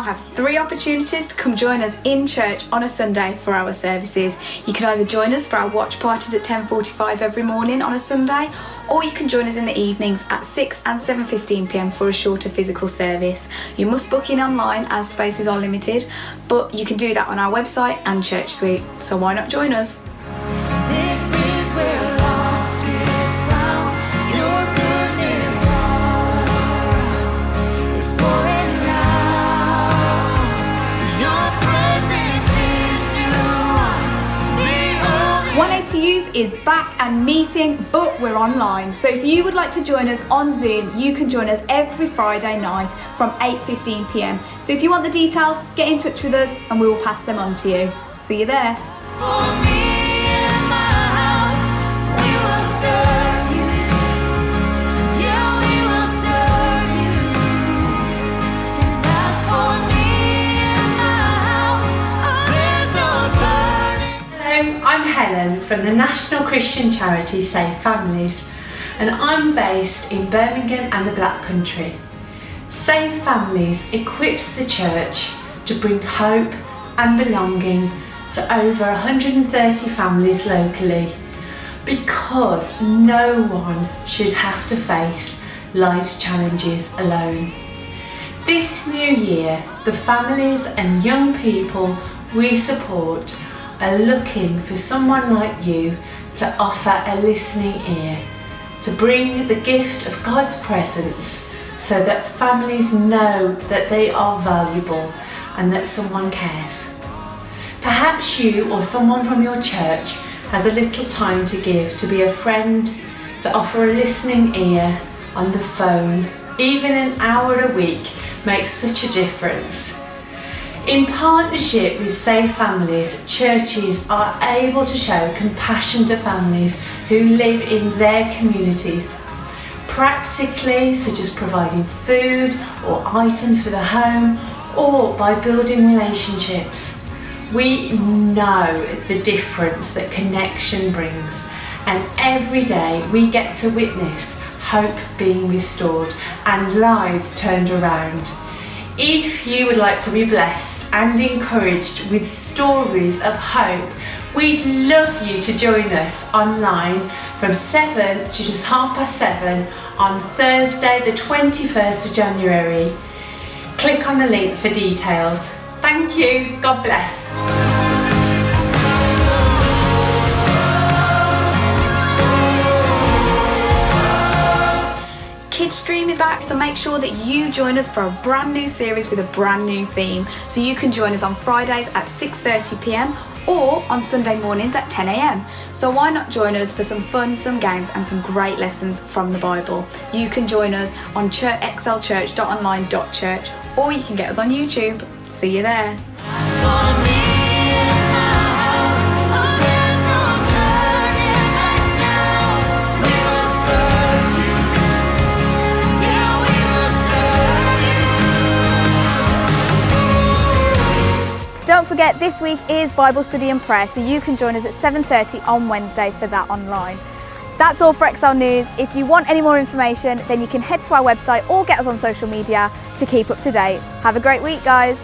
have 3 opportunities to come join us in church on a Sunday for our services. You can either join us for our watch parties at 10:45 every morning on a Sunday, or you can join us in the evenings at 6 and 7:15 p.m. for a shorter physical service. You must book in online as spaces are limited, but you can do that on our website and Church Suite, so why not join us? This is where lost get found. Your goodness all is pouring out. Your presence is new. The 180 Youth is back and meeting, but we're online. So if you would like to join us on Zoom, you can join us every Friday night from 8:15 p.m. So if you want the details, get in touch with us and we will pass them on to you. See you there. for me and my house, we will serve you. Yeah, we will serve you. And as for me and my house, there's no turning. Hello, I'm Helen from the National Christian charity Safe Families, and I'm based in Birmingham and the Black Country. Safe Families equips the church to bring hope and belonging to over 130 families locally, because no one should have to face life's challenges alone. This new year, the families and young people we support are looking for someone like you to offer a listening ear, to bring the gift of God's presence so that families know that they are valuable and that someone cares. Perhaps you or someone from your church has a little time to give, to be a friend, to offer a listening ear on the phone. Even an hour a week makes such a difference. In partnership with Safe Families, churches are able to show compassion to families who live in their communities. Practically, such as providing food or items for the home, or by building relationships. We know the difference that connection brings, and every day we get to witness hope being restored and lives turned around. If you would like to be blessed and encouraged with stories of hope, we'd love you to join us online from 7 to just 7:30 on Thursday the 21st of January. Click on the link for details. Thank you. God bless. Kids Dream is back, so make sure that you join us for a brand new series with a brand new theme. So you can join us on Fridays at 6:30 p.m. or on Sunday mornings at 10 a.m. So why not join us for some fun, some games and some great lessons from the Bible. You can join us on xlchurch.online.church, or you can get us on YouTube. See you there. For me and my house, there's no turning back now. We will serve you. Yeah, we will serve you. Don't forget, this week is Bible study and prayer, so you can join us at 7:30 on Wednesday for that online. That's all for XL News. If you want any more information, then you can head to our website or get us on social media to keep up to date. Have a great week, guys.